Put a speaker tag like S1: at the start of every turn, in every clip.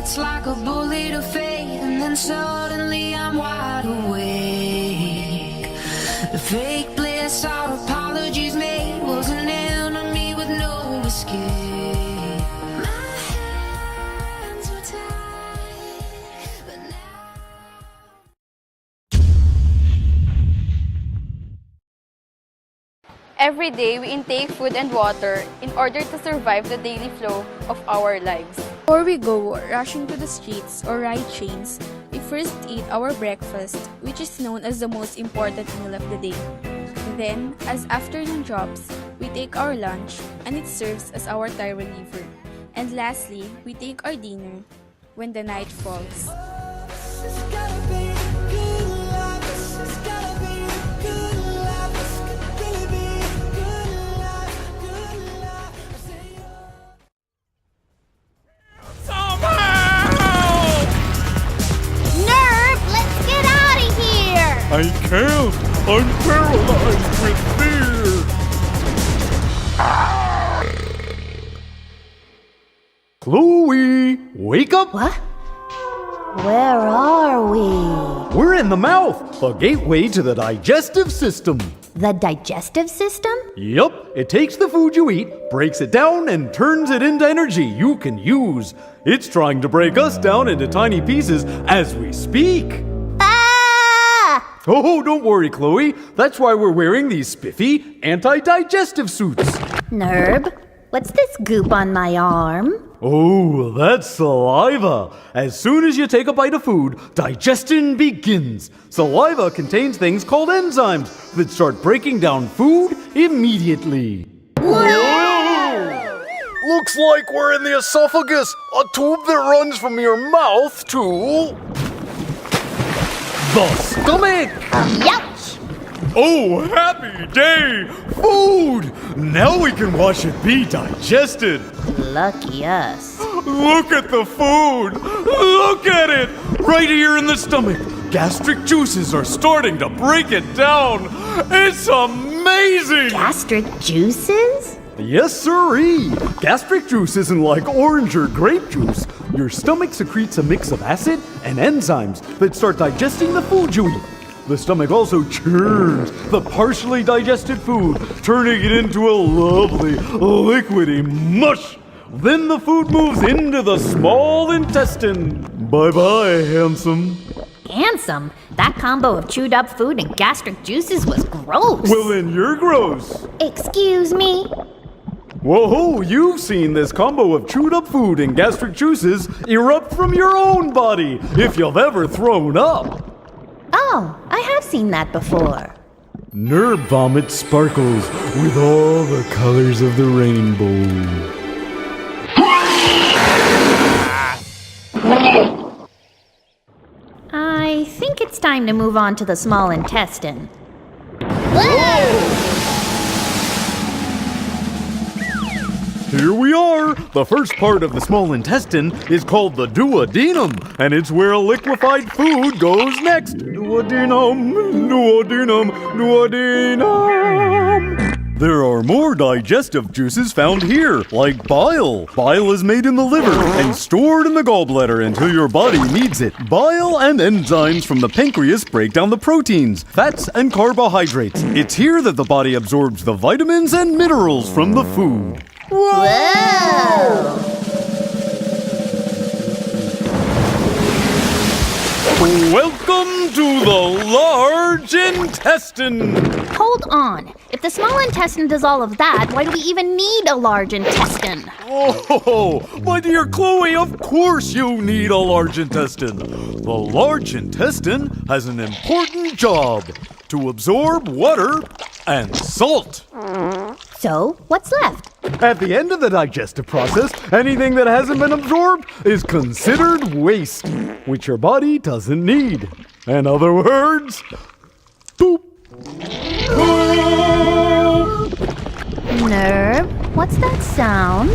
S1: It's like a bullet of fate, and then suddenly I'm wide awake. The fake bliss our apologies made was an enemy with no escape. My hands were tied, but now
S2: Every day, we intake food and water in order to survive the daily flow of our lives.
S3: Before we go rushing to the streets or ride trains, we first eat our breakfast, which is known as the most important meal of the day. Then, as afternoon drops, we take our lunch, and it serves as our tire reliever. And lastly, we take our dinner when the night falls.
S1: it's gotta be good life. It's gotta be good life. It's gonna be good life. Good life. I say
S4: Nerve, let's get out of here!
S5: I can't! I'm paralyzed with fear! Chloe! Wake up!
S4: What? Where are we?
S5: We're in the mouth! The gateway to the digestive system!
S4: The digestive system?
S5: Yup, it takes the food you eat, breaks it down, and turns it into energy you can use. It's trying to break us down into tiny pieces as we speak.
S4: Ah!
S5: Oh, don't worry, Chloe. That's why we're wearing these spiffy, anti-digestive suits.
S4: Nerve, what's this goop on my arm?
S5: Oh, that's saliva. As soon as you take a bite of food, digestion begins. Saliva contains things called enzymes that start breaking down food immediately. Whoa! Looks like we're in the esophagus, a tube that runs from your mouth to the stomach.
S4: Youch!
S5: Oh, happy day! Food! Now we can watch it be digested.
S4: Lucky us.
S5: Look at the food! Look at it! Right here in the stomach. Gastric juices are starting to break it down. It's amazing!
S4: Gastric juices?
S5: Yes, sirree! Gastric juice isn't like orange or grape juice. Your stomach secretes a mix of acid and enzymes that start digesting the food you eat. The stomach also churns the partially digested food, turning it into a lovely, liquidy mush. Then the food moves into the small intestine. Bye-bye, handsome.
S4: Handsome? That combo of chewed up food and gastric juices was gross.
S5: Well, then you're gross.
S4: Excuse me?
S5: Whoa, you've seen this combo of chewed up food and gastric juices erupt from your own body, if you've ever thrown up.
S4: Oh, I have seen that before.
S5: Nerve vomit sparkles with all the colors of the rainbow.
S4: I think it's time to move on to the small intestine.
S5: Here we are! The first part of the small intestine is called the duodenum, and it's where liquefied food goes next. Duodenum, duodenum, duodenum. There are more digestive juices found here, like bile. Bile is made in the liver and stored in the gallbladder until your body needs it. Bile and enzymes from the pancreas break down the proteins, fats, and carbohydrates. It's here that the body absorbs the vitamins and minerals from the food.
S4: Whoa!
S5: Welcome to the large intestine!
S4: Hold on. If the small intestine does all of that, why do we even need a large intestine?
S5: Oh, my dear Chloe, of course you need a large intestine. The large intestine has an important job: to absorb water and salt.
S4: So, what's left?
S5: At the end of the digestive process, anything that hasn't been absorbed is considered waste, which your body doesn't need. In other words, poop. Poop!
S4: Nerve, what's that sound?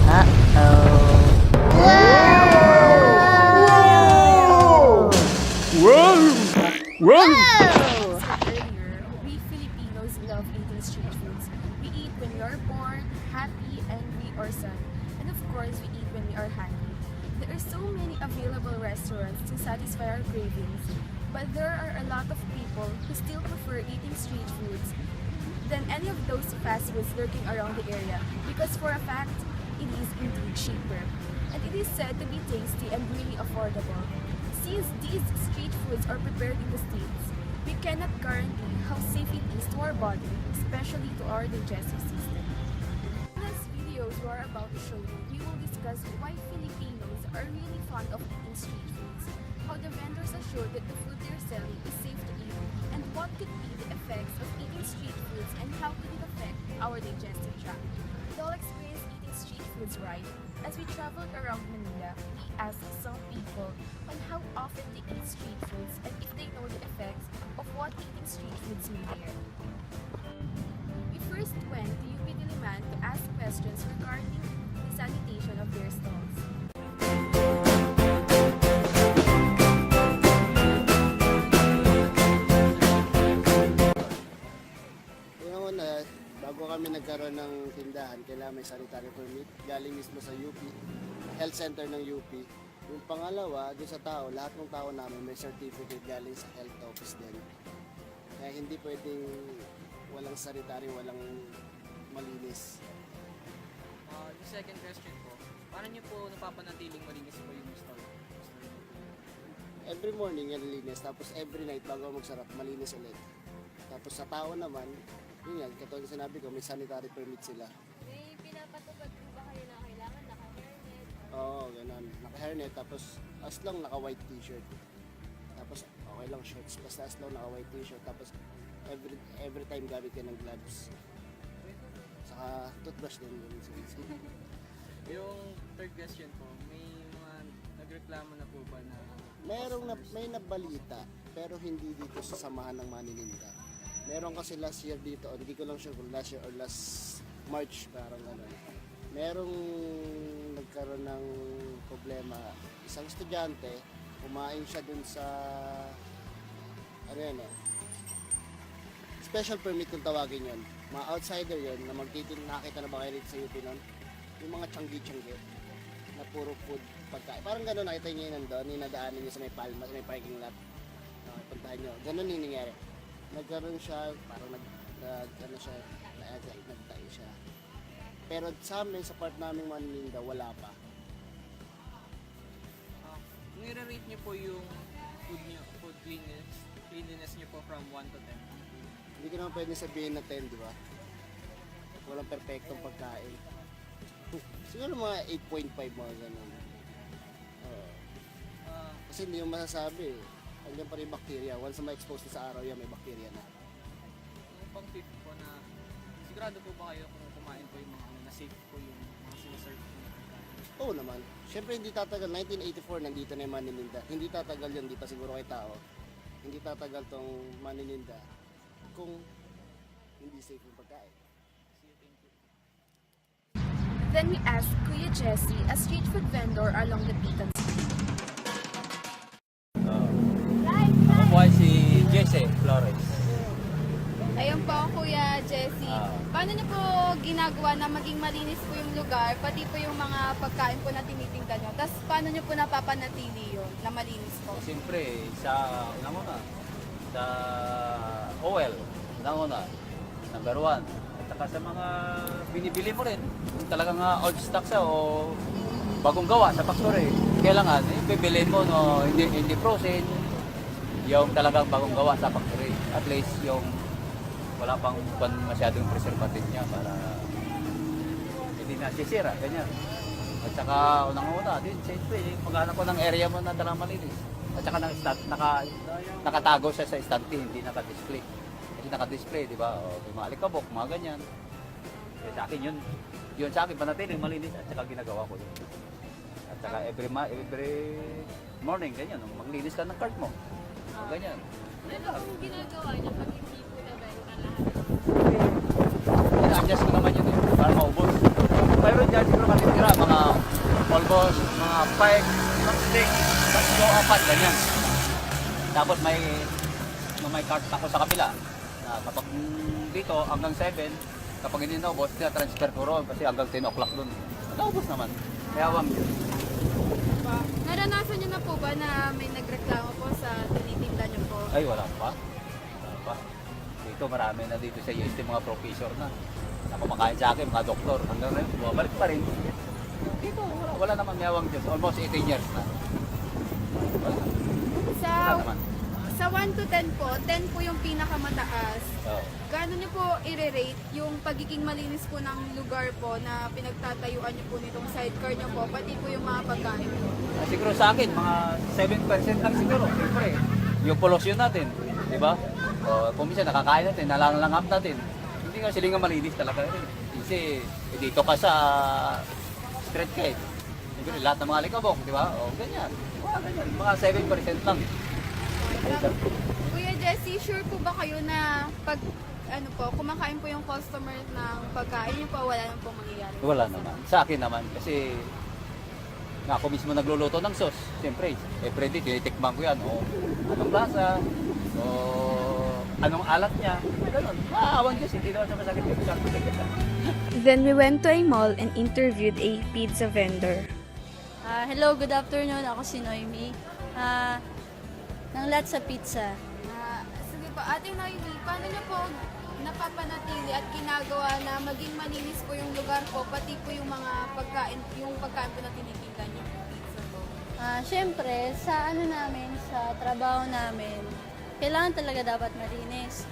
S4: Uh-oh.
S5: Whoa! Whoa!
S3: Earlier, we Filipinos love eating street foods. We eat when we are bored, happy, angry, or sad. And of course, we eat when we are hungry. The available restaurants to satisfy our cravings, but there are a lot of people who still prefer eating street foods than any of those fast foods lurking around the area because for a fact, it is indeed cheaper. And it is said to be tasty and really affordable. Since these street foods are prepared in the States, we cannot guarantee how safe it is to our body, especially to our digestive system. In this videos we are about to show you, we will discuss why Filipinos are really fond of eating street foods, how the vendors assure that the food they're selling is safe to eat, and what could be the effects of eating street foods and how could it affect our digestive tract. We all experience eating street foods, right? As we traveled around Manila, we asked some people on how often they eat street foods and if they know the effects of what eating street foods may there. We first went to UP Diliman to ask questions regarding the sanitation of their stalls.
S6: Una, bago kami nagkaroon ng tindahan, kailangan may sanitary permit galing mismo sa UP, health center ng UP. Yung pangalawa, doon sa tao, lahat ng tao namin may certificate galing sa health office din. Kaya hindi pwedeng walang sanitary, walang malinis.
S7: Yung second question po, paano niyo po napapanatiling malinis po yung store?
S6: Every morning yan linis, tapos every night bago magsarap, malinis ulit. Tapos sa tao naman, yun yan, katulad sinabi ko, may sanitary permit sila.
S2: May pinapatupad po ba kayo na kailangan naka-hairnet?
S6: Oo, ganun. Naka-hairnet, tapos as long naka-white t-shirt. Tapos okay lang shorts, basta as long naka-white t-shirt. Tapos every time gamit ka ng gloves. Saka toothbrush din yun.
S7: Yung third question po, may mga nagreklamo na po ba na
S6: May nabalita, pero hindi dito sa samahan ng manininda. Meron kasi last year dito, hindi ko lang sure kung last year or last March, parang gano'n. Merong nagkaroon ng problema. Isang estudyante, kumain siya dun sa, ano yan special permit kung tawagin yun. Mga outsider yun, na nakita na ba kayo rito sa UP nun? Yung mga tiyanggi-tiyanggi na puro food pagkain. Parang gano'n, nakita niyo yun nandun, yung nadaanan niyo sa may palma, sa may parking lot. Puntahan niyo. Gano'n yung nangyari. Nagkaroon siya, parang nagtayo siya. Pero sa amin, sa part namin Manininda, wala pa.
S7: kung i-rate niyo po yung food cleanliness niyo po from 1 to 10?
S6: Hindi ko naman pwede sabihin na 10, di ba? Walang perfectong pagkain. Siguro mga 8.5 mga gano'n. Kasi hindi yung masasabi. Andiyan pa rin bacteria. Once na ma-expose sa araw yan, may bacteria na.
S7: Yung pang fifth po na, sigurado po ba kayo kung kumain po yung mga na safe po yung mga sinaserve po yung pagkain?
S6: Oo naman. Siyempre hindi tatagal. 1984 nandito na yung Manininda. Hindi tatagal yun. Di pa siguro kay tao. Hindi tatagal tong Manininda kung hindi safe yung pagkain.
S7: See you, thank you.
S3: Then we asked Kuya Jesse, a street food vendor along the Pitan Street.
S8: Ako po ay si Jesse Flores.
S2: Ayun po, Kuya Jessie. Paano niyo po ginagawa na maging malinis po yung lugar, pati po yung mga pagkain po na tinitingnan niyo? Tapos paano niyo po napapanatili yun na malinis po?
S8: Siyempre, sa sa oil, una, number 1. At saka sa mga binibili mo rin, kung talagang old stock siya o bagong gawa sa factory, kailangan bibilin mo no, hindi frozen, yung talagang bagong gawa sa factory. At least yung wala pang masyadong preservative niya para hindi nasisira, ganyan. At saka unang-una, din siyempre, maghanap ko ng area mo na talagang malinis. At saka nakatago siya sa estante, hindi naka-display. Kasi naka-display, di ba? O, may mga alikabok, mga ganyan. Kaya sa akin yun sa akin, panatiling malinis at saka ginagawa ko yun. At saka every morning, ganyan, maglinis ka ng cart mo. Ganyan.
S2: Ano pong ginagawa niyo pag hindi po nabenta lahat?
S8: Ina-adjust ko naman yun para maubos. Pero dyan siguro matitira, mga almost, mga 5, mga 6, 4, ganyan. Tapos may cart ako sa kabila. Na kapag dito hanggang 7, kapag hindi naubos, transfer ko roon kasi hanggang 10 o'clock doon. Naubos naman. Kaya wang yun.
S2: naranasan niyo na po ba na may nagreklamo po sa tinitinda niyo po?
S8: Ay, wala pa. Wala pa. Dito, marami na dito sa UST, mga professor na kumakain sa akin, mga doktor. Hanggang ngayon, bumabalik pa rin. Dito, wala naman mayawang Diyos. Almost 18 years na. Wala.
S2: Sa,
S8: Wala naman.
S2: sa 1 to 10 po, 10 po yung pinakamataas.
S8: Oo.
S2: Gaano niyo po i-rate yung pagiging malinis po ng lugar po na pinagtatayuan niyo po nitong sidecar niyo po, pati po yung mga pagkain po?
S8: Siguro sa akin, mga 7% lang siguro. Siyempre, yung pollution natin, di ba? O, kung minsan nakakain natin, nalalangap natin. Hindi nga silingan malinis talaga rin. Kasi dito ka sa street ka eh. Siguro lahat ng mga likabok, di ba? O, ganyan. Mga 7% lang.
S2: Kuya Jesse, sure po ba kayo na pag kumakain po yung customer ng pagkain niyo po, wala nang po mangyayari?
S8: Wala naman. Sa akin naman, kasi nga ako mismo nagluluto ng sauce. Siyempre, everyday tinitikman ko yan. O anong lasa, o anong alat niya. Ganun. Maawan Diyos, hindi naman sa masakit yung
S3: Then we went to a mall and interviewed a pizza vendor.
S9: Hello, good afternoon. Ako si Noemi. Ng Latsa Pizza.
S2: Sige po, Ate Noemi, paano niyo po napapanatili at ginagawa na maging malinis po yung lugar po, pati po yung mga pagkain po na tinitinda niyo pizza po?
S9: Siyempre, sa sa trabaho namin, kailangan talaga dapat malinis.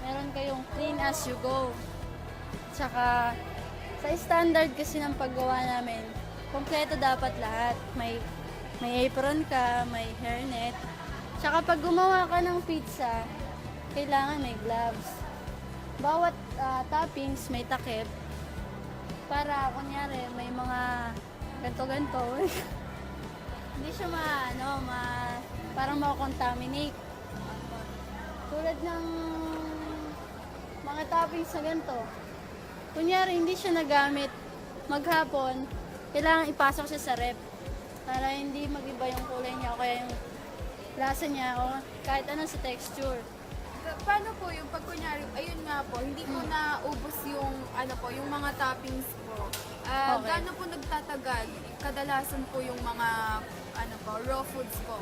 S9: Meron kayong clean as you go. Tsaka, sa standard kasi ng paggawa namin, kompleto dapat lahat. May apron ka, may hairnet. Tsaka pag gumawa ka ng pizza, kailangan may gloves. Bawat toppings may takip para kunyari may mga ganto-ganto. Hindi siya parang makakontaminate. Tulad ng mga toppings na ganito. Kunyari hindi siya nagamit maghapon, kailangan ipasok siya sa rep para hindi magiba yung kulay niya o kaya yung lasa niya o kahit ano sa texture.
S2: Paano po yung pag kunyari, ayun nga po, hindi po naubos yung yung mga toppings po.
S9: Okay.
S2: Gaano po nagtatagal? Kadalasan po yung mga raw foods po.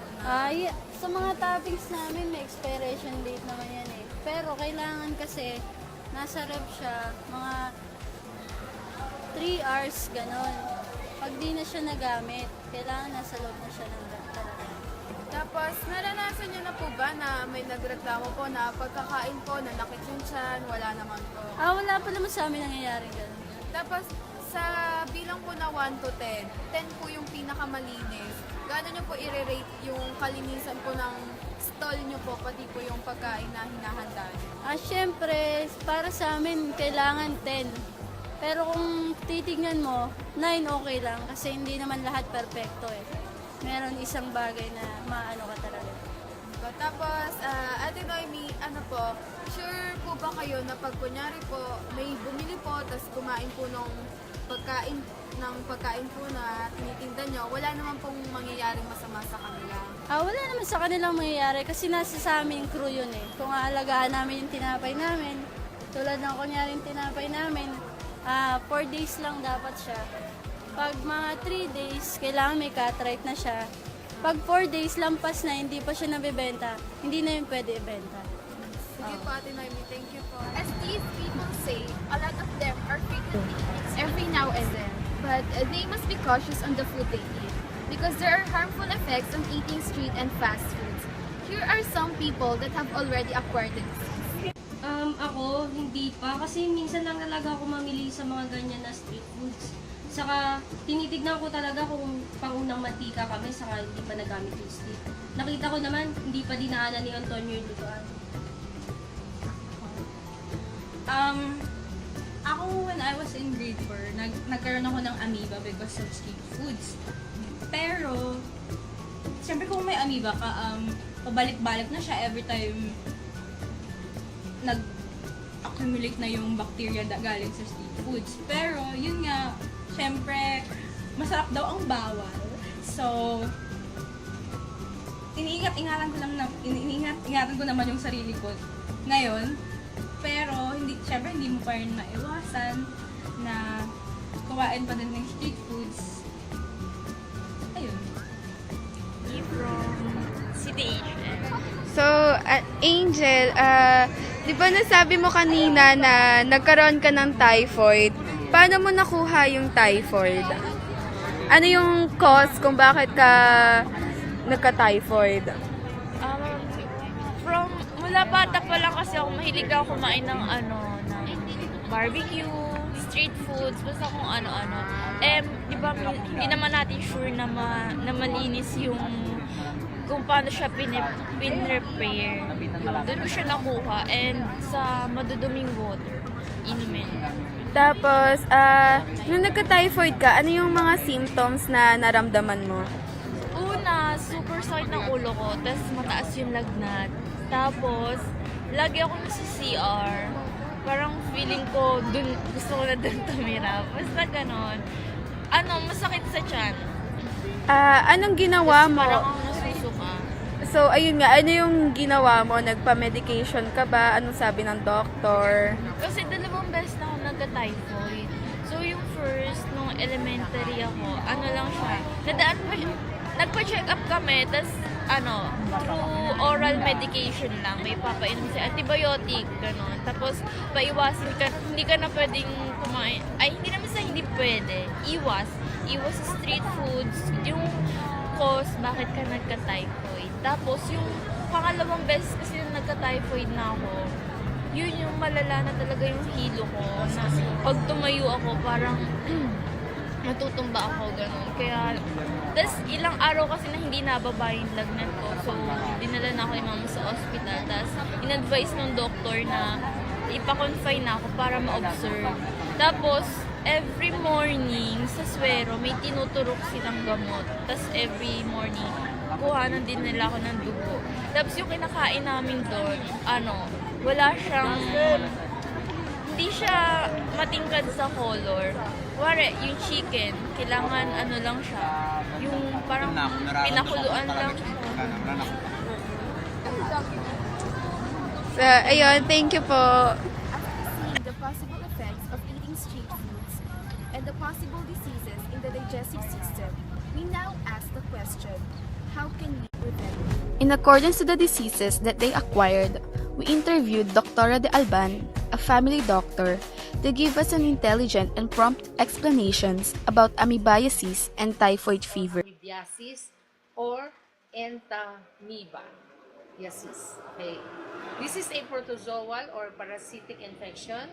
S9: Sa mga toppings namin may expiration date naman yan eh. Pero kailangan kasi nasa rep siya mga 3 hours ganon. Pag di na siya nagamit, kailangan nasa loob na siya ng rep talaga.
S2: Tapos, naranasan niyo na po ba na may nagreklamo po na pagkakain po, nanakit yung tiyan, wala naman po?
S9: Wala pa naman sa amin nangyayari ganon.
S2: Tapos, sa bilang po na 1 to 10, 10 po yung pinakamalinis. Gaano niyo po i-rate yung kalinisan po ng stall niyo po, pati po yung pagkain na hinahanda niyo?
S9: Siyempre, para sa amin, kailangan 10. Pero kung titignan mo, 9 okay lang kasi hindi naman lahat perfecto eh. Meron isang bagay na maano ka talaga.
S2: Tapos, Ate Noemi, sure po ba kayo na pag kunyari po, may bumili po, tapos kumain po ng pagkain po na tinitinda nyo, wala naman pong mangyayaring masama sa kanila?
S9: Wala naman sa kanilang mangyayari kasi nasa sa aming crew yun eh. Kung aalagaan namin yung tinapay namin, tulad ng kunyari yung tinapay namin, 4 days lang dapat siya. Pag mga 3 days, kailangan may cut-right na siya. Pag 4 days lampas na, hindi pa siya nabibenta, hindi na yun pwede ibenta.
S2: Sige po, Ate Noemi, thank you po.
S10: As these people say, a lot of them are frequently eating every now and then. But they must be cautious on the food they eat because there are harmful effects on eating street and fast foods. Here are some people that have already acquired this.
S11: Ako, hindi pa. Kasi minsan lang talaga ako mamili sa mga ganyan na street foods. Saka, tinitignan ko talaga kung pangunang mantika kami, saka hindi pa nagamit yung stick. Nakita ko naman, hindi pa dinaanan ni Antonio yung lutuan.
S12: Ako, when I was in grade 4, nagkaroon ako ng amoeba because of street foods. Pero, siyempre kung may amoeba ka, pabalik-balik na siya every time nag-accumulate na yung bacteria galing sa street foods. Pero, yun nga, siyempre, masarap daw ang bawal. So, iniingat-ingatan ko naman yung sarili ko ngayon. Pero, siyempre, hindi mo pa rin maiwasan na kumain pa din ng street foods. Ayun. from City Asian.
S3: So, Angel, di ba nasabi mo kanina na nagkaroon ka ng typhoid? Paano mo nakuha yung typhoid? Ano yung cause kung bakit ka nagka-typhoid?
S12: Mula bata pa lang kasi ako mahilig ako kumain ng ng barbecue, street foods, basta kung ano-ano. Di ba, hindi naman natin sure na malinis yung kung paano siya pin-repair. Doon ko siya nakuha and sa maduduming water, inumin.
S3: Tapos, nung nagka-typhoid ka, ano yung mga symptoms na naramdaman mo?
S12: Una, super sakit ng ulo ko, tapos mataas yung lagnat. Tapos, lagi ako nasa CR. Parang feeling ko, gusto ko na dun tumira. Basta ganon. Masakit sa tiyan.
S3: Anong ginawa mo?
S12: Parang ako nasusuka.
S3: So, ayun nga, ano yung ginawa mo? Nagpa-medication ka ba? Anong sabi ng doktor?
S12: Kasi 2 beses na ako nagka-typhoid. So, yung first, nung elementary ako, lang siya. Nagpa-check up kami, tas through oral medication lang, may papainom siya, antibiotic, gano'n. Tapos, paiwasin ka, hindi ka na pwedeng kumain. Ay, hindi naman sa hindi pwede. Iwas sa street foods, yung cause bakit ka nagka-typhoid. Tapos, yung pangalawang beses kasi yung nagka-typhoid na ako, yun yung malala na talaga yung hilo ko. Na pag tumayo ako, parang matutumba ako, gano'n. Kaya, tas ilang araw kasi na hindi nababa yung lagnat ko. So, dinala na ako ni mama sa hospital. Tas, in-advise ng doktor na ipa-confine na ako para ma-observe. Tapos, every morning sa swero, may tinuturok silang gamot. Tas, every morning, kuhanan din nila ako ng dugo. Tapos, yung kinakain namin doon, wala siyang hindi siya matingkad sa color. Wari, yung chicken, kailangan lang siya. Yung parang pinakuluan lang siya.
S3: So, ayun, thank you po.
S1: Seeing the possible effects of eating street foods and the possible diseases in the digestive system, we now ask the question, how can we prevent it?
S3: In accordance to the diseases that they acquired, we interviewed Dr. De Alban, a family doctor, to give us an intelligent and prompt explanations about amoebiasis and typhoid fever.
S13: Amoebiasis or entamoebiasis. Okay. This is a protozoal or parasitic infection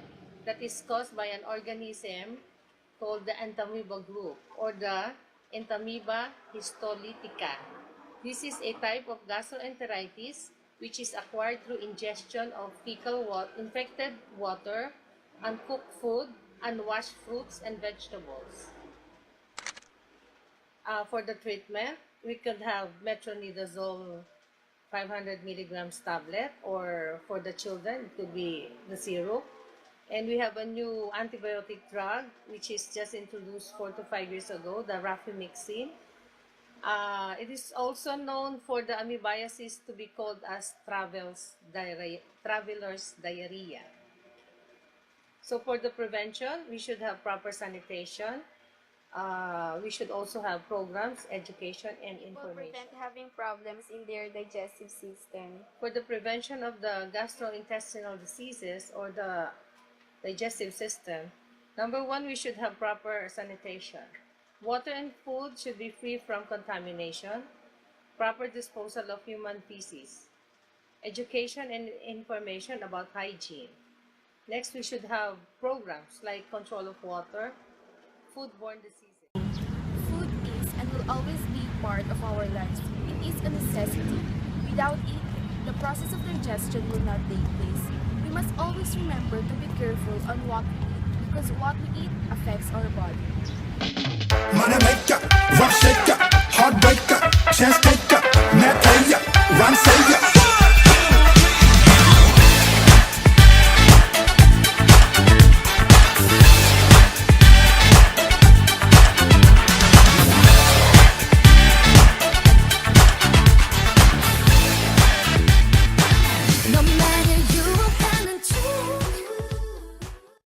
S13: that is caused by an organism called the entamoeba group or the Entamoeba histolytica. This is a type of gastroenteritis which is acquired through ingestion of infected water, uncooked food, unwashed fruits and vegetables. For the treatment, we could have metronidazole 500 milligrams tablet, or for the children, it could be the syrup. And we have a new antibiotic drug, which is just introduced 4 to 5 years ago, the rafamycin. It is also known for the amoebiasis to be called as traveler's diarrhea. So for the prevention, we should have proper sanitation. We should also have programs, education, and information.
S3: Prevent having problems in their digestive system.
S13: For the prevention of the gastrointestinal diseases or the digestive system, number 1, we should have proper sanitation. Water and food should be free from contamination. Proper disposal of human feces. Education and information about hygiene. Next, we should have programs like control of water, foodborne diseases.
S1: Food is and will always be part of our lives. It is a necessity. Without it, the process of digestion will not take place. We must always remember to be careful on what we eat, because what we eat affects our body.
S14: Money maker, rough shaker, heartbreaker, chance taker, net player, run savior.